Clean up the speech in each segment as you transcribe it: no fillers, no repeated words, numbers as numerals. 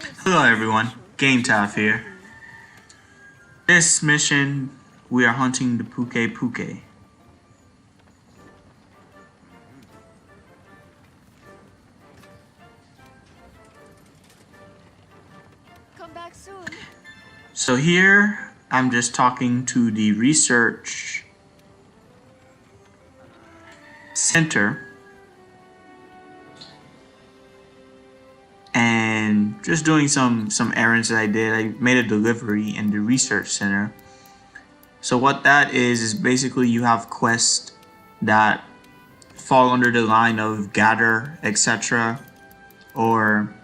Hello everyone, Game Taff here. This mission, we are hunting the Pukei-Pukei. Come back soon. So here, I'm just talking to the research center and just doing some errands that I did. I made a delivery in the research center. So what that is basically you have quests that fall under the line of gather, etc., or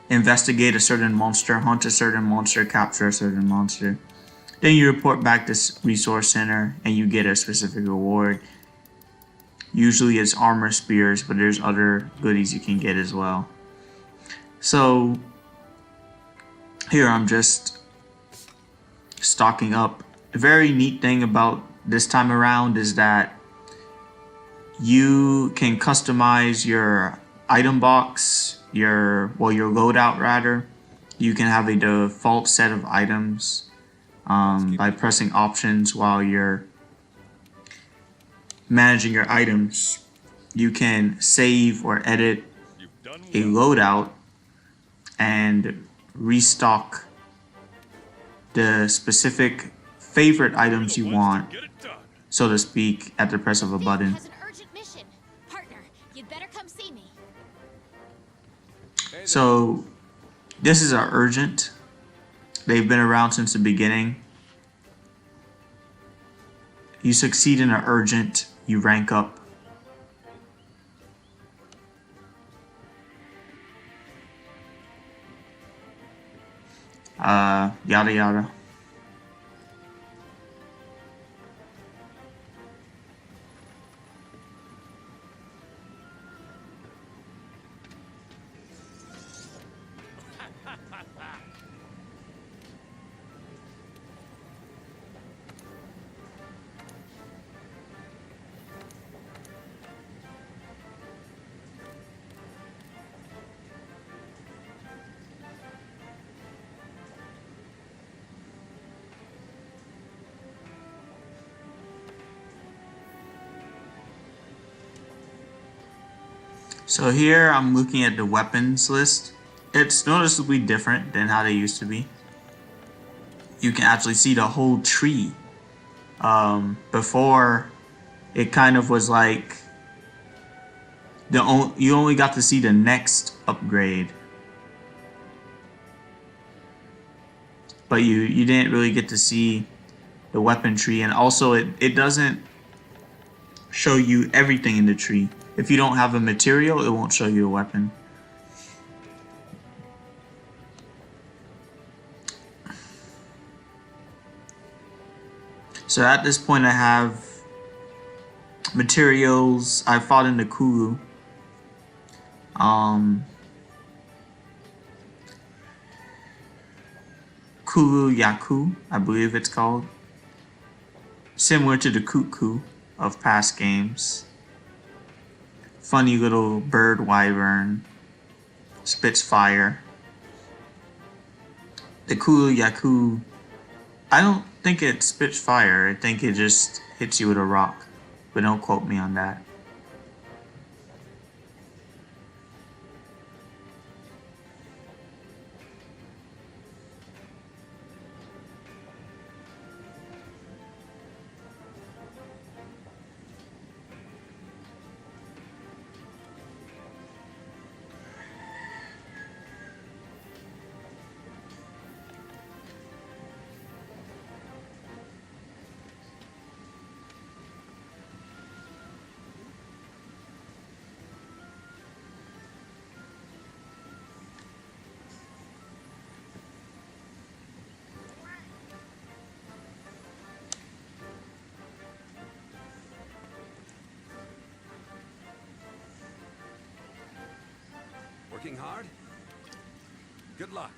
investigate a certain monster, hunt a certain monster, capture a certain monster. Then you report back to resource center and you get a specific reward. Usually it's armor spears, but there's other goodies you can get as well. So here I'm just stocking up. The very neat thing about this time around is that you can customize your item box, your loadout rather. You can have a default set of items by pressing options while you're managing your items. You can save or edit a loadout and restock the specific favorite items you want, so to speak, at the press of a button. Has an urgent mission. Partner, you'd better come see me. So this is our urgent. They've been around since the beginning. You succeed in an urgent, you rank up. Yada yada. So here I'm looking at the weapons list. It's noticeably different than how they used to be. You can actually see the whole tree. Before, it kind of was like you only got to see the next upgrade, but you didn't really get to see the weapon tree, and also it doesn't show you everything in the tree. If you don't have a material, it won't show you a weapon. So at this point I have materials. I fought in the Kulu. Kulu Yaku, I believe it's called. Similar to the Cuckoo of past games. Funny little bird wyvern. Spits fire. The Kulu Yaku, I don't think it spits fire. I think it just hits you with a rock. But don't quote me on that. Working hard? Good luck.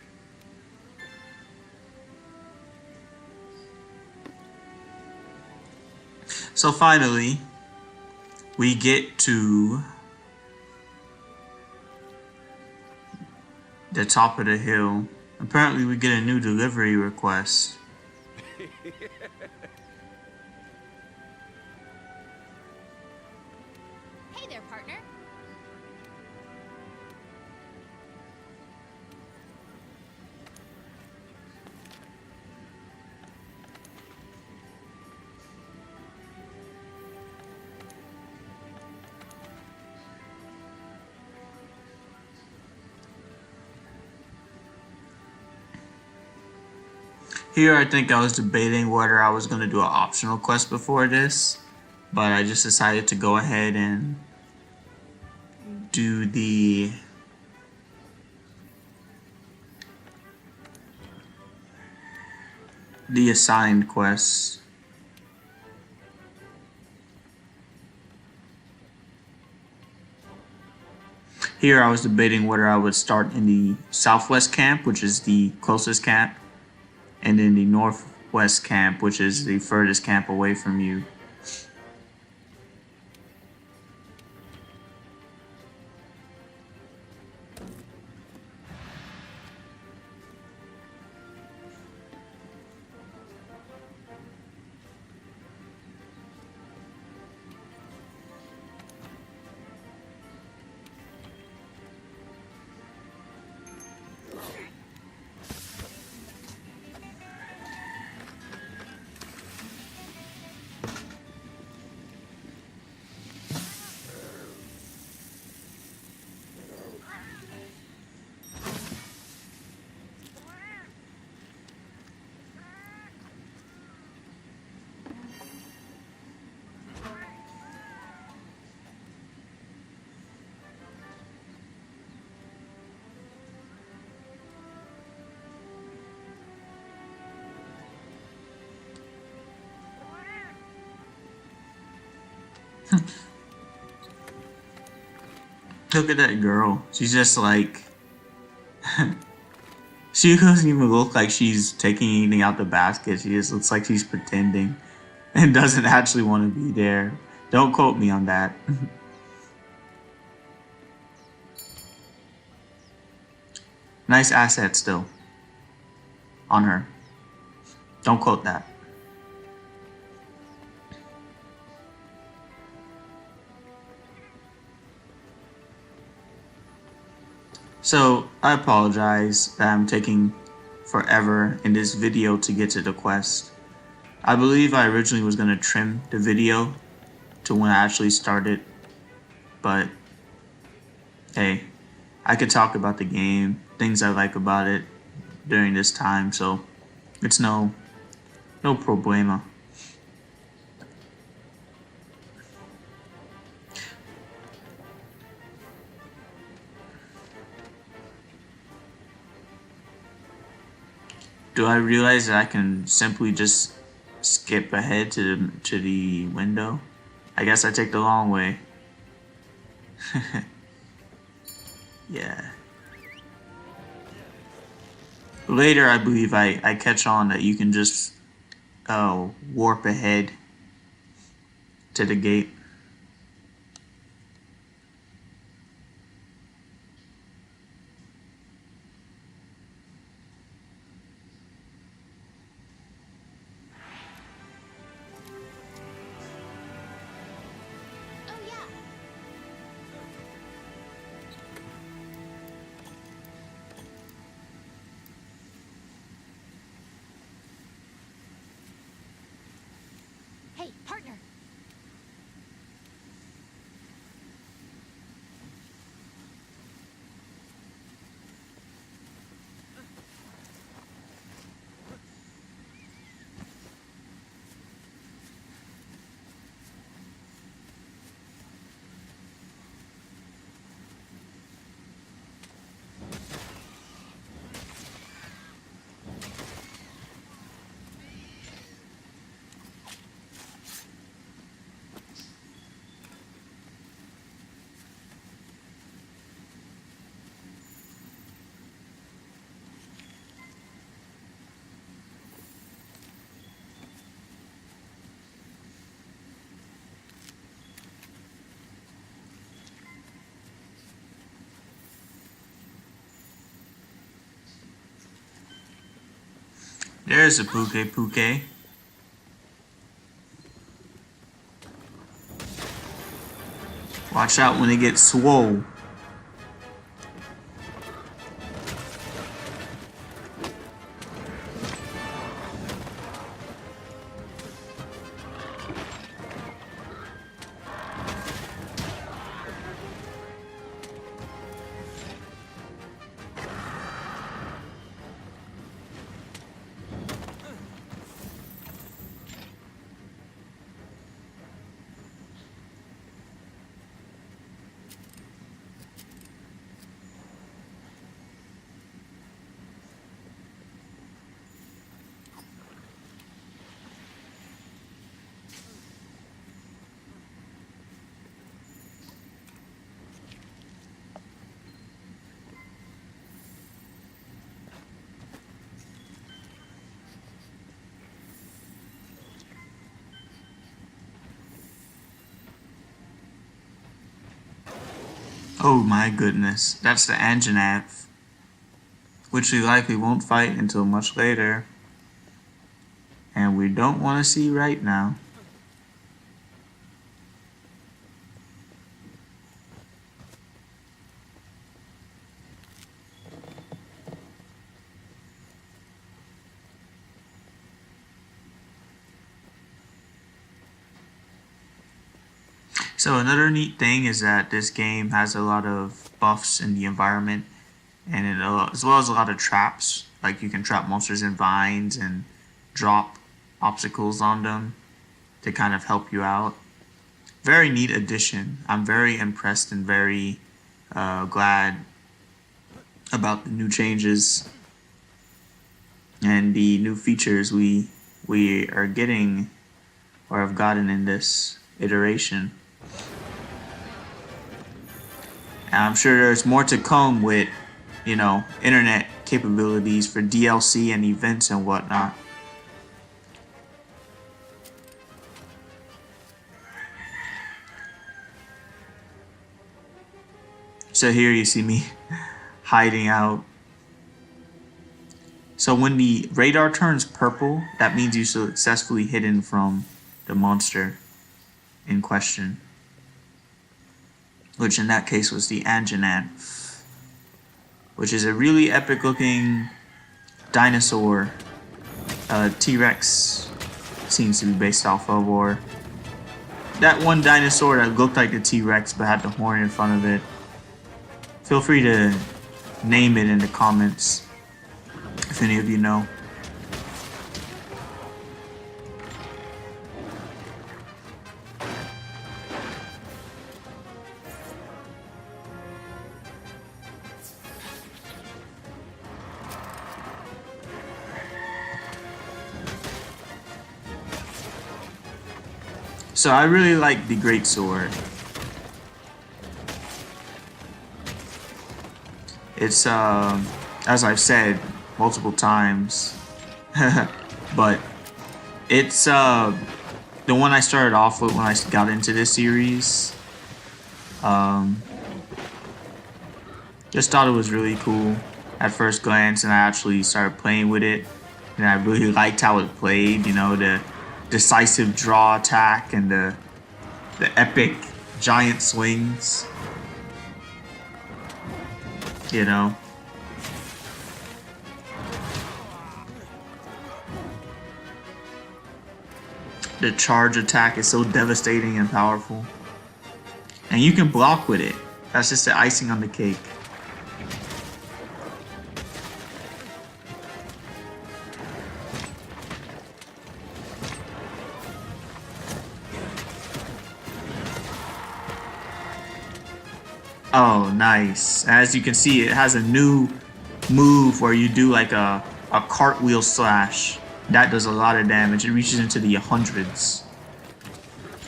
So finally, we get to the top of the hill. Apparently, we get a new delivery request. Hey there, partner. Here, I think I was debating whether I was going to do an optional quest before this, but I just decided to go ahead and do the assigned quests. Here, I was debating whether I would start in the southwest camp, which is the closest camp, and in the northwest camp, which is the furthest camp away from you. Look at that girl. She's just like... she doesn't even look like she's taking anything out the basket. She just looks like she's pretending and doesn't actually want to be there. Don't quote me on that. Nice asset still. On her. Don't quote that. So, I apologize that I'm taking forever in this video to get to the quest. I believe I originally was going to trim the video to when I actually started, but hey, I could talk about the game, things I like about it during this time, so it's no problema. Do I realize that I can simply just skip ahead to the window? I guess I take the long way. Yeah. Later, I believe I catch on that you can just warp ahead to the gate. Oh yeah. Hey, partner. There's a Pukei-Pukei. Watch out when it gets swole. Oh my goodness, that's the Anjanath, which we likely won't fight until much later, and we don't want to see right now. So another neat thing is that this game has a lot of buffs in the environment, and as well as a lot of traps. Like you can trap monsters in vines and drop obstacles on them to kind of help you out. Very neat addition. I'm very impressed and very glad about the new changes and the new features we are getting or have gotten in this iteration. And I'm sure there's more to come with, you know, internet capabilities for DLC and events and whatnot. So here you see me hiding out. So when the radar turns purple, that means you successfully hidden from the monster in question, which in that case was the Anjanath, which is a really epic looking dinosaur. T-Rex seems to be based off of, or that one dinosaur that looked like the T-Rex but had the horn in front of it. Feel free to name it in the comments if any of you know. So I really like the Great Sword. It's as I've said multiple times, but it's the one I started off with when I got into this series. Just thought it was really cool at first glance, and I actually started playing with it, and I really liked how it played. You know, the decisive draw attack and the epic giant swings. You know, the charge attack is so devastating and powerful, and you can block with it. That's just the icing on the cake. Oh, nice. As you can see, it has a new move where you do like a cartwheel slash. That does a lot of damage. It reaches into the hundreds.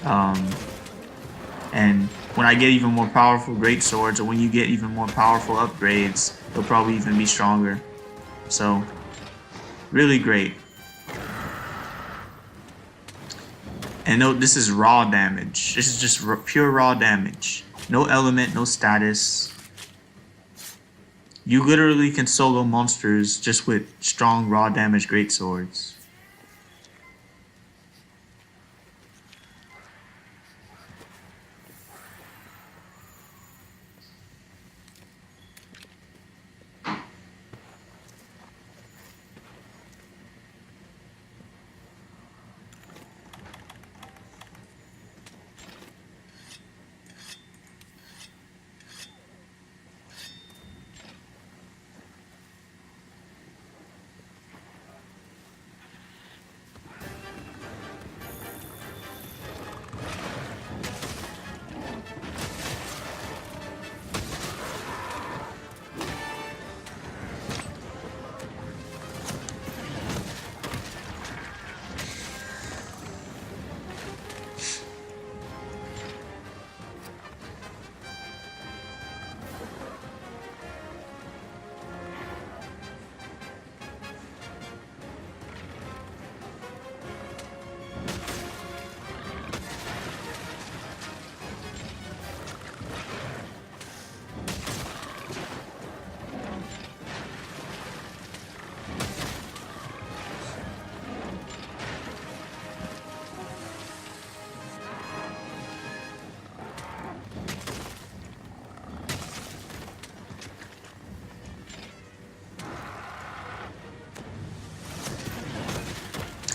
And when I get even more powerful great swords, or when you get even more powerful upgrades, they'll probably even be stronger. So, really great. And note, this is raw damage. This is just pure raw damage. No element, no status. You literally can solo monsters just with strong raw damage greatswords.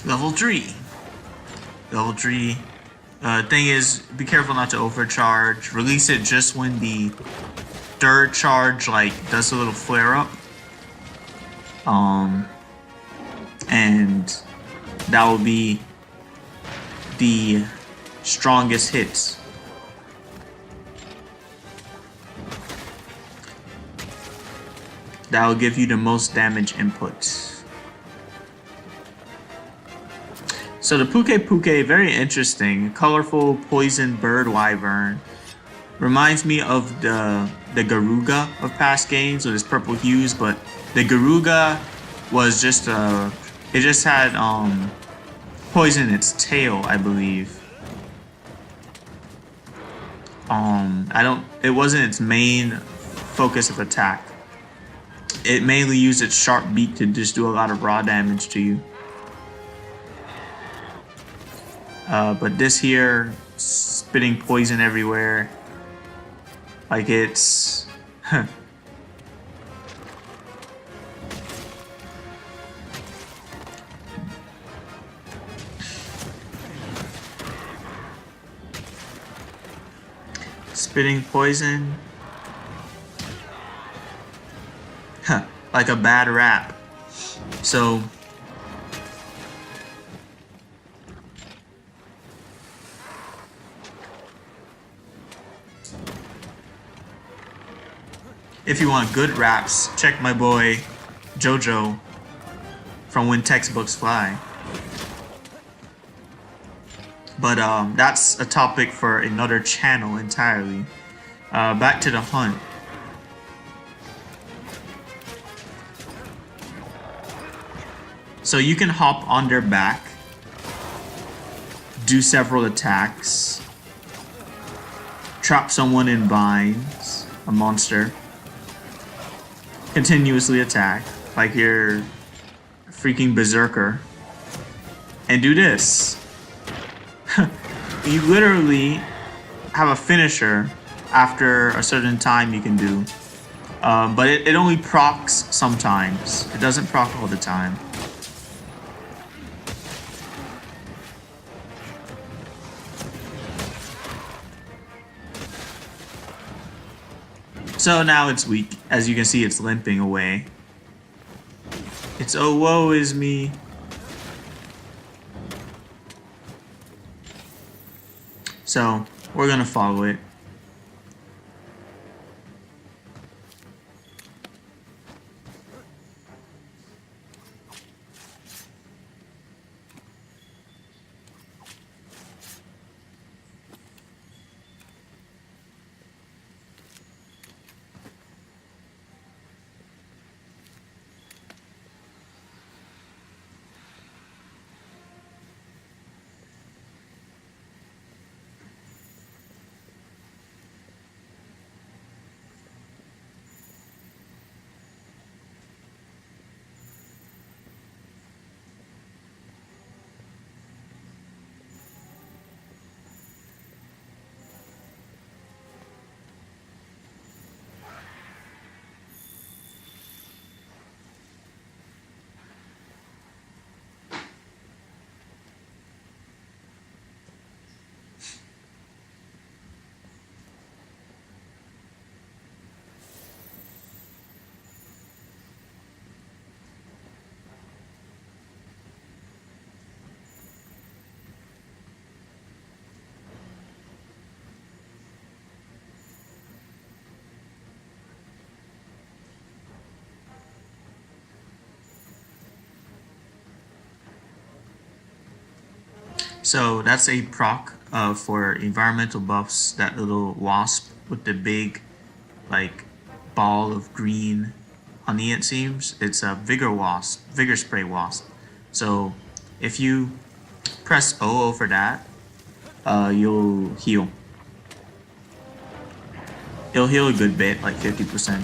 Level 3. Level 3. Thing is, be careful not to overcharge. Release it just when the third charge does a little flare up. And that will be the strongest hits. That will give you the most damage inputs. So the Pukei-Pukei, very interesting. Colorful poison bird wyvern. Reminds me of the Garuga of past games with its purple hues, but the Garuga was just it just had poison in its tail, I believe. It wasn't its main focus of attack. It mainly used its sharp beak to just do a lot of raw damage to you. But this here, spitting poison everywhere. Like it's... spitting poison. Like a bad rap. So... if you want good raps, check my boy Jojo from When Textbooks Fly. But that's a topic for another channel entirely. Back to the hunt. So you can hop on their back, do several attacks, trap someone in binds, a monster, continuously attack like you're a freaking berserker, and do this. You literally have a finisher after a certain time you can do, but it only procs sometimes. It doesn't proc all the time. So now it's weak. As you can see, it's limping away. It's oh woe is me. So we're gonna follow it. So that's a proc for environmental buffs. That little wasp with the big like ball of green honey, it seems. It's a vigor spray wasp. So if you press OO for that, you'll heal. It'll heal a good bit, like 50%.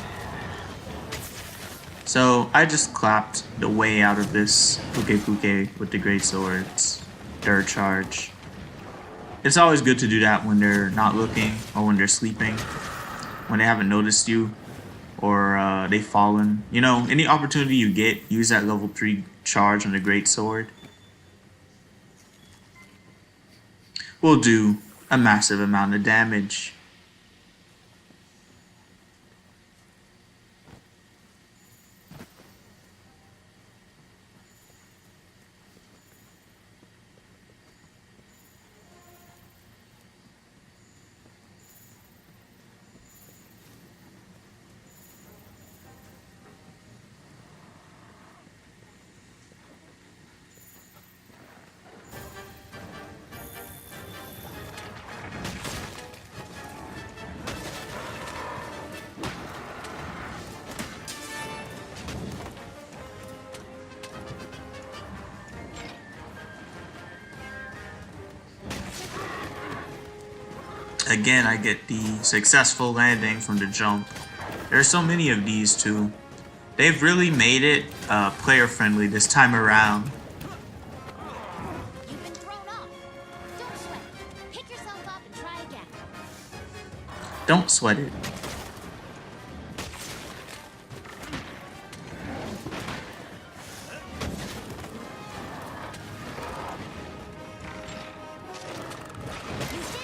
So I just clapped the way out of this Pukei-Pukei with the great swords, dirt charge. It's always good to do that when they're not looking or when they're sleeping, when they haven't noticed you or they've fallen. You know, any opportunity you get, use that level 3 charge on the great sword. Will do a massive amount of damage. Again, I get the successful landing from the jump. There's so many of these too. They've really made it player friendly this time around. You've been thrown off. Don't sweat. Pick yourself up and try again. Don't sweat it. You did it.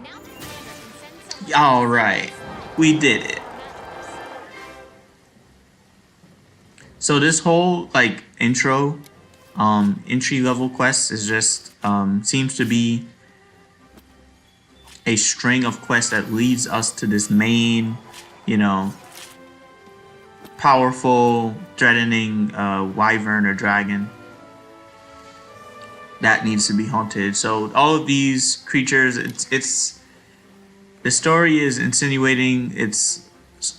Now the commander can send someone. All right, we did it. So this whole like intro, entry level quest is just seems to be a string of quests that leads us to this main, you know, powerful, threatening wyvern or dragon that needs to be hunted. So all of these creatures, it's the story is insinuating it's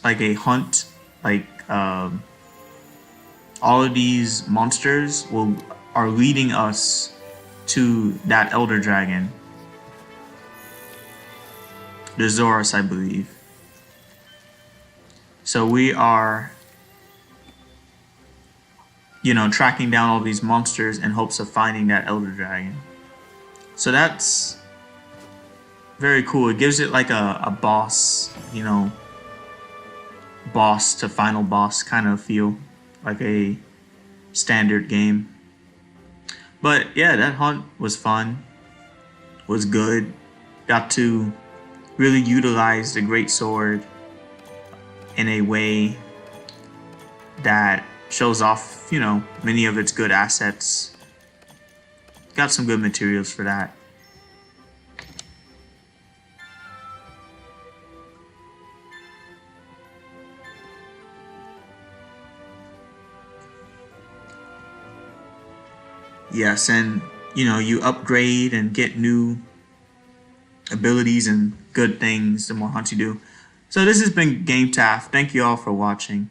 like a hunt, like all of these monsters are leading us to that elder dragon, the Zoras, I believe. So we are, you know, tracking down all these monsters in hopes of finding that elder dragon. So that's very cool. It gives it like a boss, you know, boss to final boss kind of feel, like a standard game. But yeah, that hunt was fun, was good. Got to really utilize the great sword in a way that shows off, you know, many of its good assets. Got some good materials for that. Yes, and you know, you upgrade and get new abilities and good things the more hunts you do. So this has been Game Taff. Thank you all for watching.